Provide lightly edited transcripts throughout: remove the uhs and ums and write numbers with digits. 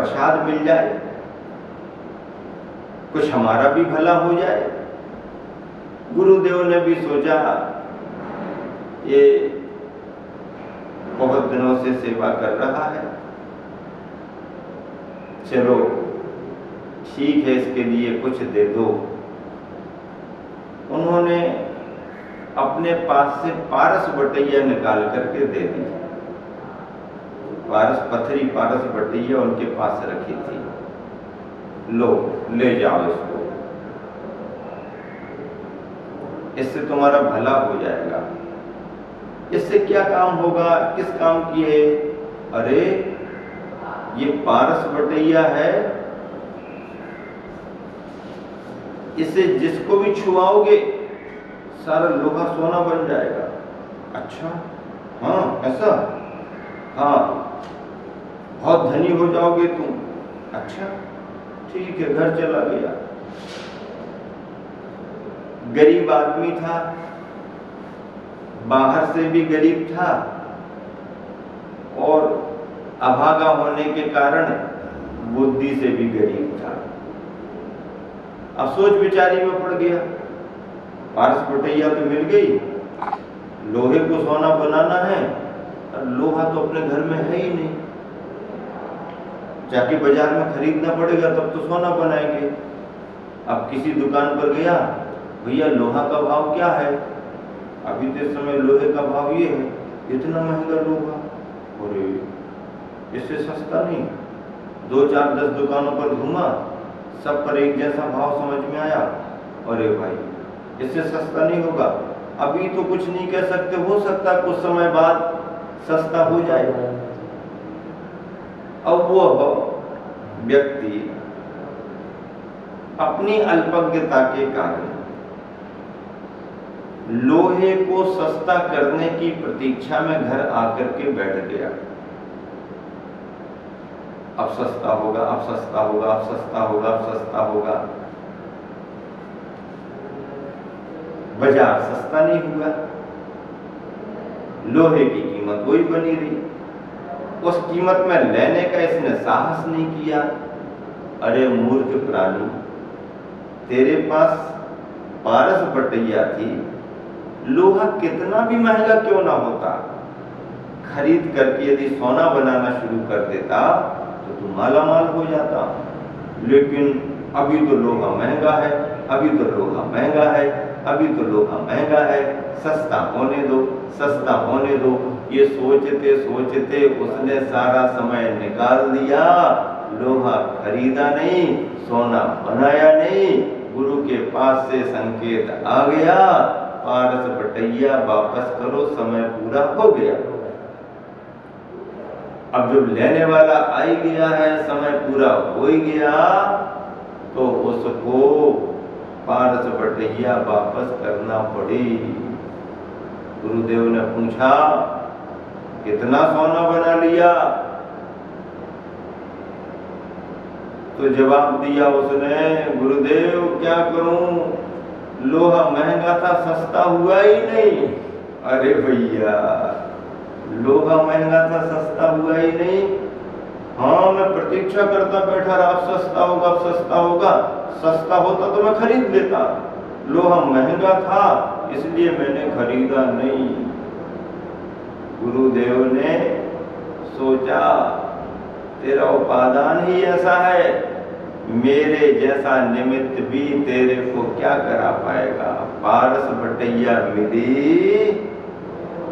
प्रसाद मिल जाए, कुछ हमारा भी भला हो जाए। गुरुदेव ने भी सोचा ये बहुत दिनों से सेवा कर रहा है, चलो ठीक है, इसके लिए कुछ दे दो। उन्होंने अपने पास से पारस बटैया निकाल करके दे दी। पारस पथरी पारस बटैया उनके पास रखी थी, लो ले जाओ इसको, इससे तुम्हारा भला हो जाएगा। इससे क्या काम होगा, किस काम की है? अरे ये पारस बटैया है, इसे जिसको भी छुआओगे सारा लोहा सोना बन जाएगा। अच्छा हाँ ऐसा, हाँ बहुत धनी हो जाओगे तुम। अच्छा ठीक है, घर चला गया। गरीब आदमी था, बाहर से भी गरीब था और अभागा होने के कारण बुद्धि से भी गरीब था। अब सोच विचारी में पड़ गया, पारस बटैया तो मिल गई, लोहे को सोना बनाना है, और लोहा तो अपने घर में है ही नहीं, जाके बाजार में खरीदना पड़ेगा तब तो सोना बनाएंगे। अब किसी दुकान पर गया, भैया लोहा का भाव क्या है? अभी तो इस समय लोहे का भाव ये है, इतना महंगा लोहा, और इससे सस्ता नहीं। 2-4-10 दुकानों पर घूमा, सब पर एक जैसा भाव समझ में आया, अरे भाई इससे सस्ता नहीं होगा। अभी तो कुछ नहीं कह सकते, हो सकता कुछ समय बाद सस्ता हो जाए। अब वो व्यक्ति अपनी अल्पज्ञता के कारण लोहे को सस्ता करने की प्रतीक्षा में घर आकर के बैठ गया। अब सस्ता होगा, अब सस्ता होगा, अब सस्ता होगा, अब सस्ता होगा। बाजार सस्ता नहीं हुआ, लोहे की कीमत वही बनी रही। उस कीमत में लेने का इसने साहस नहीं किया। अरे मूर्ख प्राणी, तेरे पास पारस बटैया थी, लोहा कितना भी महंगा क्यों ना होता, खरीद करके यदि सोना बनाना शुरू कर देता तो तू माला माल हो जाता। लेकिन अभी तो लोहा महंगा है, अभी तो लोहा महंगा है, अभी तो लोहा महंगा है, सस्ता होने दो, सस्ता होने दो। ये सोचते सोचते उसने सारा समय निकाल दिया, लोहा खरीदा नहीं, सोना बनाया नहीं। गुरु के पास से संकेत आ गया, पारस बटैया वापस करो, समय पूरा हो गया। अब जब लेने वाला आ ही गया है, समय पूरा हो ही गया, तो उसको पारस बटैया वापस करना पड़ी। गुरुदेव ने पूछा, कितना सोना बना लिया? तो जवाब दिया उसने, गुरुदेव क्या करूं, लोहा महंगा था, सस्ता हुआ ही नहीं। अरे भैया, लोहा महंगा था, सस्ता हुआ ही नहीं। हाँ मैं प्रतीक्षा करता बैठा रहा, अब सस्ता होगा, अब सस्ता होगा। सस्ता होता तो मैं खरीद लेता, लोहा महंगा था इसलिए मैंने खरीदा नहीं। गुरुदेव ने सोचा, तेरा उपादान ही ऐसा है, मेरे जैसा निमित्त भी तेरे को क्या करा पाएगा। पारस बटैया मिली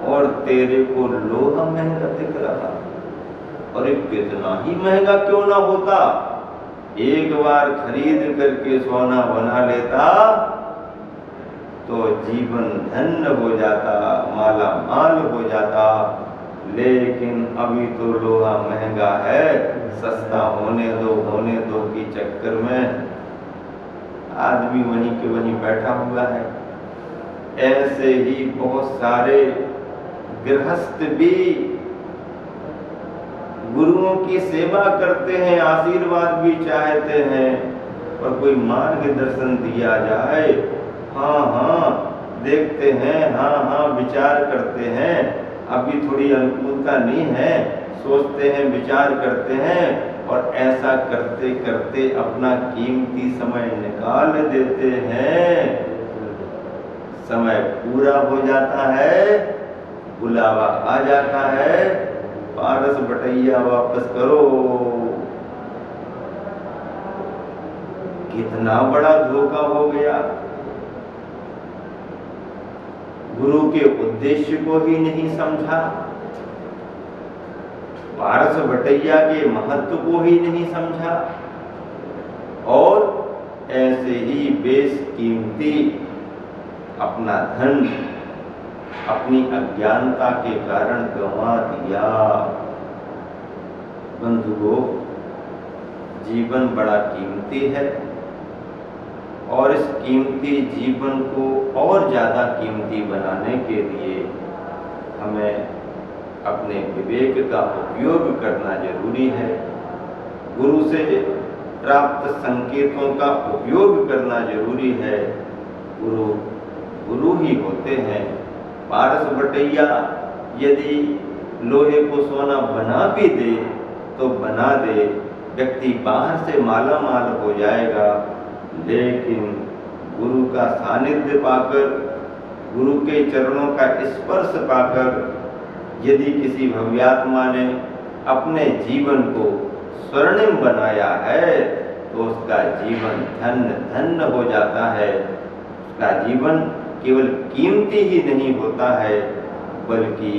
और तेरे को लोहा महंगा दिख रहा। और कितना ही महंगा क्यों ना होता, एक बार खरीद करके सोना बना लेता तो जीवन धन्य हो जाता, माला माल हो जाता। लेकिन अभी तो लोहा महंगा है, सस्ता होने दो की चक्कर में आदमी वहीं के वहीं बैठा हुआ है। ऐसे ही बहुत सारे गृहस्थ भी गुरुओं की सेवा करते हैं, आशीर्वाद भी चाहते हैं, और कोई मार्गदर्शन दिया जाए, हाँ हाँ देखते हैं, हाँ हाँ विचार करते हैं, अभी थोड़ी अनुकूलता नहीं है, सोचते हैं, विचार करते हैं, और ऐसा करते करते अपना कीमती समय निकाल देते हैं। समय पूरा हो जाता है, बुलावा आ जाता है, पारस बटैया वापस करो। कितना बड़ा धोखा हो गया। गुरु के उद्देश्य को ही नहीं समझा, पारस बटैया के महत्व को ही नहीं समझा, और ऐसे ही बेशकीमती अपना धन अपनी अज्ञानता के कारण गंवा दिया। बंधुओं, जीवन बड़ा कीमती है और इस कीमती जीवन को और ज्यादा कीमती बनाने के लिए हमें अपने विवेक का उपयोग करना जरूरी है। गुरु से प्राप्त संकेतों का उपयोग करना जरूरी है। गुरु ही होते हैं। पारस बटैया यदि लोहे को सोना बना भी दे तो बना दे, व्यक्ति बाहर से माला माल हो जाएगा, लेकिन गुरु का सानिध्य पाकर, गुरु के चरणों का स्पर्श पाकर यदि किसी भव्यात्मा ने अपने जीवन को स्वर्णिम बनाया है तो उसका जीवन धन्य धन्य हो जाता है। उसका जीवन केवल कीमती ही नहीं होता है बल्कि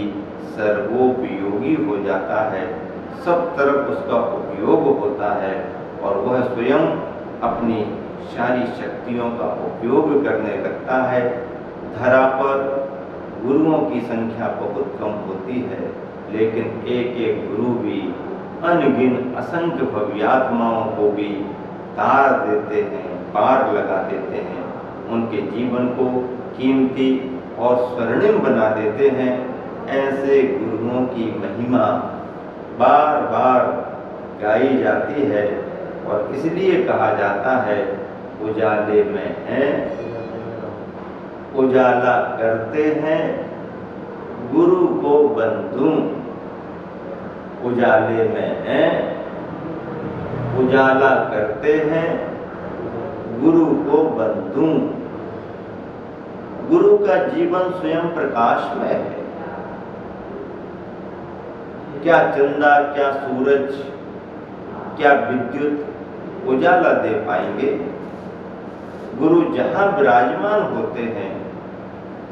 सर्वोपयोगी हो जाता है, सब तरफ उसका उपयोग होता है और वह स्वयं अपनी सारी शक्तियों का उपयोग करने लगता है। धरा पर गुरुओं की संख्या बहुत कम होती है, लेकिन एक एक गुरु भी अनगिन असंख्य भव्यात्माओं को भी तार देते हैं, पार लगा देते हैं, उनके जीवन को कीमती और स्वर्णिम बना देते हैं। ऐसे गुरुओं की महिमा बार बार गाई जाती है और इसलिए कहा जाता है उजाले में हैं, उजाला करते हैं गुरु को बंधु। उजाले में हैं, उजाला करते हैं गुरु को बंधु। गुरु का जीवन स्वयं प्रकाशमय है। क्या चंदा, क्या सूरज, क्या विद्युत उजाला दे पाएंगे? गुरु जहां विराजमान होते हैं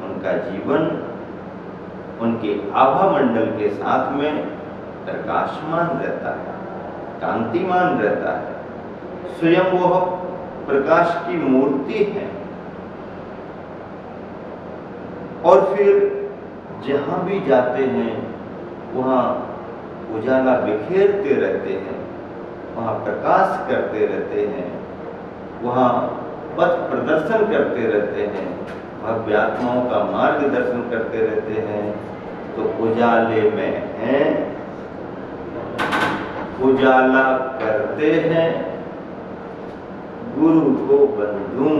उनका जीवन उनके आभा मंडल के साथ में प्रकाशमान रहता है, कांतिमान रहता है। स्वयं वह प्रकाश की मूर्ति है और फिर जहां भी जाते हैं वहां उजाला बिखेरते रहते हैं, वहां प्रकाश करते रहते हैं, वहां पथ प्रदर्शन करते रहते हैं, भव्यात्माओं का मार्गदर्शन करते रहते हैं। तो उजाले में हैं, उजाला करते हैं गुरु को बंधु।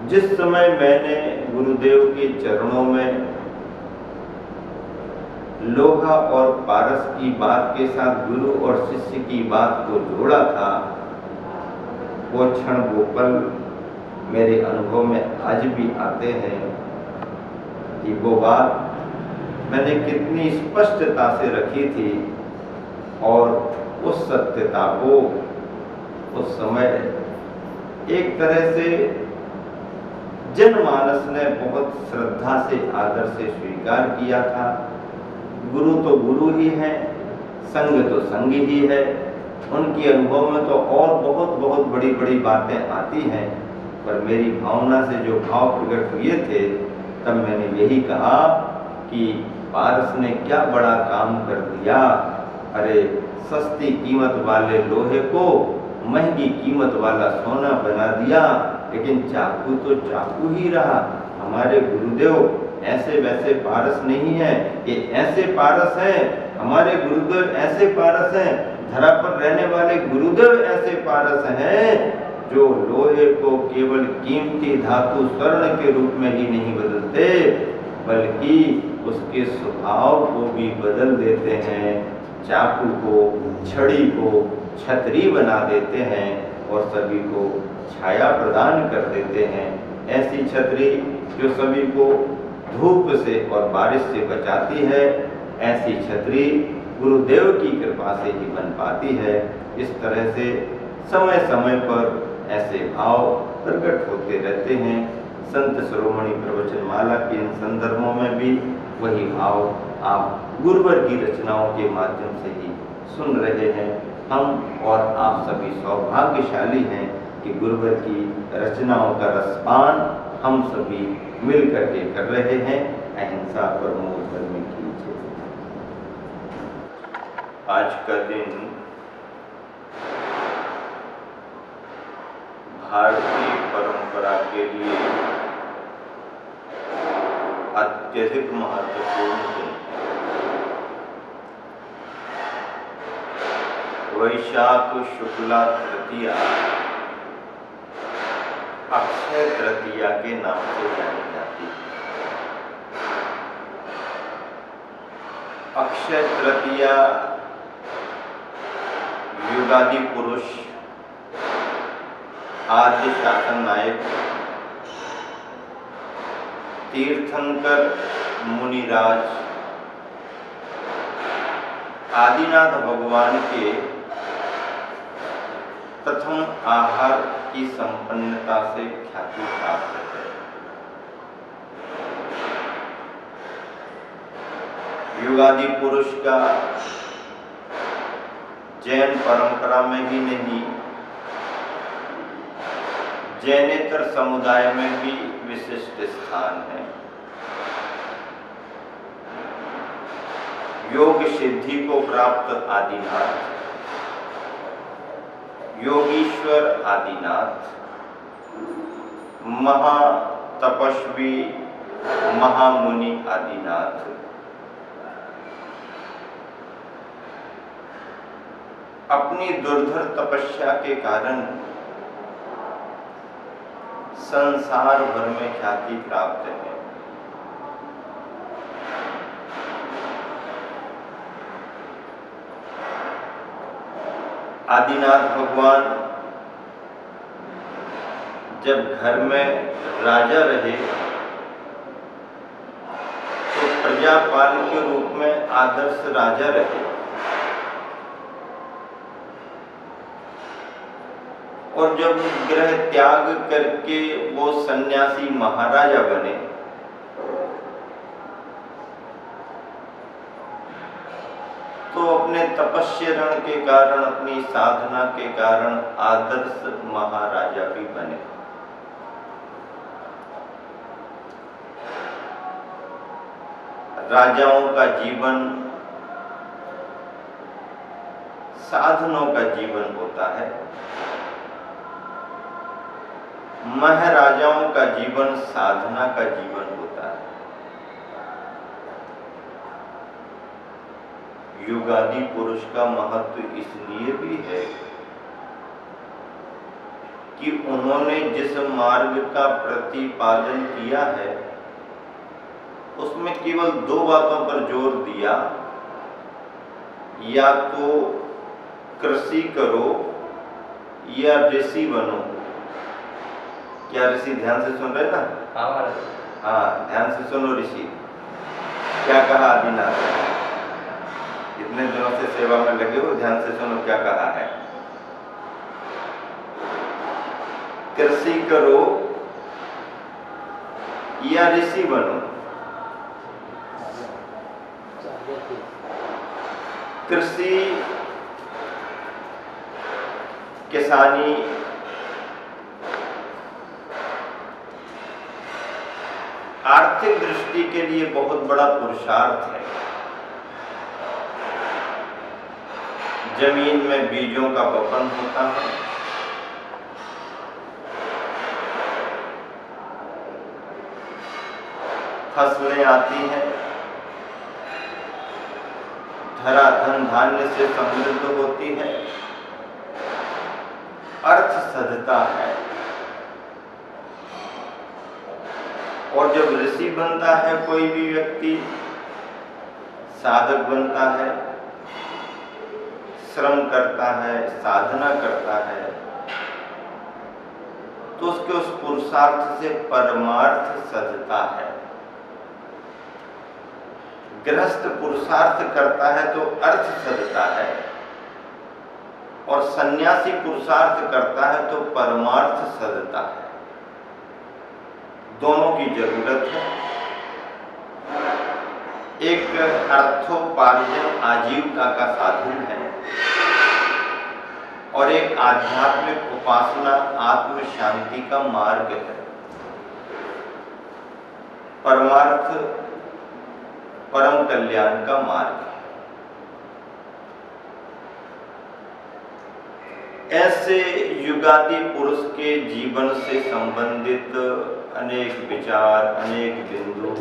जिस समय मैंने गुरुदेव के चरणों में लोहा और पारस की बात के साथ गुरु और शिष्य की बात को जोड़ा था, वो क्षण वो पल मेरे अनुभव में आज भी आते हैं कि वो बात मैंने कितनी स्पष्टता से रखी थी और उस सत्यता को उस समय एक तरह से जनमानस ने बहुत श्रद्धा से, आदर से स्वीकार किया था। गुरु तो गुरु ही है, संग तो संग ही है। उनके अनुभव में तो और बहुत बहुत बड़ी बड़ी बातें आती हैं, पर मेरी भावना से जो भाव प्रकट हुए थे तब मैंने यही कहा कि पारस ने क्या बड़ा काम कर दिया। अरे सस्ती कीमत वाले लोहे को महंगी कीमत वाला सोना बना दिया, लेकिन चाकू तो चाकू ही रहा। हमारे गुरुदेव ऐसे वैसे पारस नहीं है, ये ऐसे पारस हैं। हमारे गुरुदेव ऐसे पारस हैं, धरा पर रहने वाले गुरुदेव ऐसे पारस हैं जो लोहे को केवल कीमती धातु स्वर्ण के रूप में ही नहीं बदलते, बल्कि उसके स्वभाव को भी बदल देते हैं। चाकू को, छड़ी को छतरी बना देते हैं और सभी को छाया प्रदान कर देते हैं। ऐसी छतरी जो सभी को धूप से और बारिश से बचाती है, ऐसी छतरी गुरुदेव की कृपा से ही बन पाती है। इस तरह से समय समय पर ऐसे भाव प्रकट होते रहते हैं। संत शिरोमणि प्रवचन माला के इन संदर्भों में भी वही भाव आप गुरुवर की रचनाओं के माध्यम से ही सुन रहे हैं। हम और आप सभी सौभाग्यशाली हैं कि गुरुवर की रचनाओं का रसपान हम सभी मिल करके कर रहे हैं। अहिंसा परमो धर्म की जय। आज का दिन भारतीय परंपरा के लिए अत्यधिक महत्वपूर्ण दिन। वैशाख शुक्ला तृतीया अक्षय तृतीया के नाम से जानी जाती है। अक्षय तृतीया युगादि पुरुष, आद्य शासन नायक, तीर्थंकर मुनिराज, आदिनाथ भगवान के प्रथम आहार की संपन्नता से ख्याति प्राप्त है। युगादि पुरुष का जैन परंपरा में ही नहीं, जैनेतर समुदाय में भी विशिष्ट स्थान है। योग सिद्धि को प्राप्त आदिनाथ, योगीश्वर आदिनाथ, महातपस्वी महामुनि आदिनाथ, अपनी दुर्धर तपस्या के कारण संसार भर में ख्याति प्राप्त है। आदिनाथ भगवान जब घर में राजा रहे तो प्रजापाल के रूप में आदर्श राजा रहे, और जब गृह त्याग करके वो सन्यासी महाराजा बने तो अपने तपस्या के कारण, अपनी साधना के कारण आदर्श महाराजा भी बने। राजाओं का जीवन साधनों का जीवन होता है, महाराजाओं का जीवन साधना का जीवन होता है। युगादि पुरुष का महत्व इसलिए भी है कि उन्होंने जिस मार्ग का प्रतिपादन किया है उसमें केवल दो बातों पर जोर दिया, या तो कृषि करो या ऋषि बनो। क्या ऋषि ध्यान से सुन रहे ना? हाँ, ध्यान से सुनो। ऋषि क्या कहा आदिनाथ? इतने दिनों से सेवा में लगे हो, ध्यान से सुनो क्या कहा है। कृषि करो या ऋषि बनो। कृषि, किसानी, आर्थिक दृष्टि के लिए बहुत बड़ा पुरुषार्थ है। जमीन में बीजों का वपन होता है, फसलें आती हैं, धरा धन धान्य से समृद्ध होती है, अर्थ सधता है। और जब ऋषि बनता है कोई भी व्यक्ति, साधक बनता है, श्रम करता है, साधना करता है, तो उसके उस पुरुषार्थ से परमार्थ सजता है। गृहस्थ पुरुषार्थ करता है तो अर्थ सजता है, और सन्यासी पुरुषार्थ करता है तो परमार्थ सजता है। दोनों की जरूरत है। एक अर्थोपार्जन आजीविका का साधन है, और एक आध्यात्मिक उपासना आत्म शांति का मार्ग है। परमार्थ परम कल्याण का मार्ग है। ऐसे युगादि पुरुष के जीवन से संबंधित अनेक विचार, अनेक बिंदु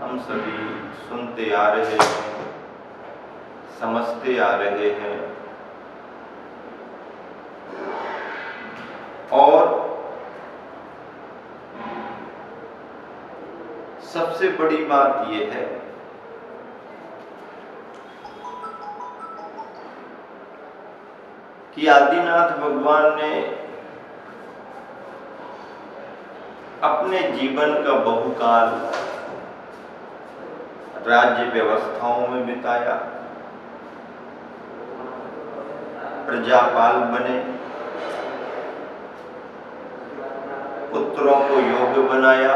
हम सभी सुनते आ रहे हैं, समझते आ रहे हैं, और सबसे बड़ी बात यह है कि आदिनाथ भगवान ने अपने जीवन का बहुकाल राज्य व्यवस्थाओं में बिताया, प्रजापाल बने, पुत्रों को योग्य बनाया,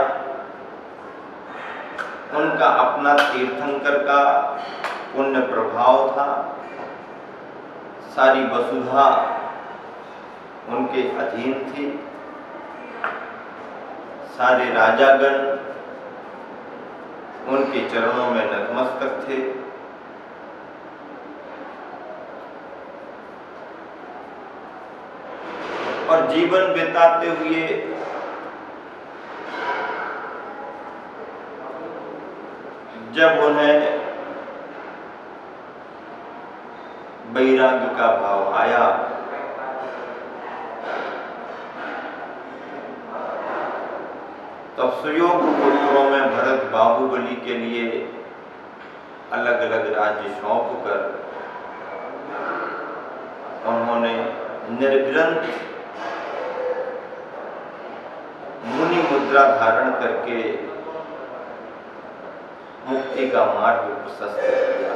उनका अपना तीर्थंकर का पुण्य प्रभाव था, सारी वसुधा उनके अधीन थी, सारे राजागण उनके चरणों में नतमस्तक थे। और जीवन बिताते हुए जब उन्हें वैराग्य का भाव आया, तब सुयोग पुत्रों में भरत बाहुबली के लिए अलग अलग राज्य सौंप कर उन्होंने निर्ग्रंथ मुनि मुद्रा धारण करके मुक्ति का मार्ग प्रशस्त किया।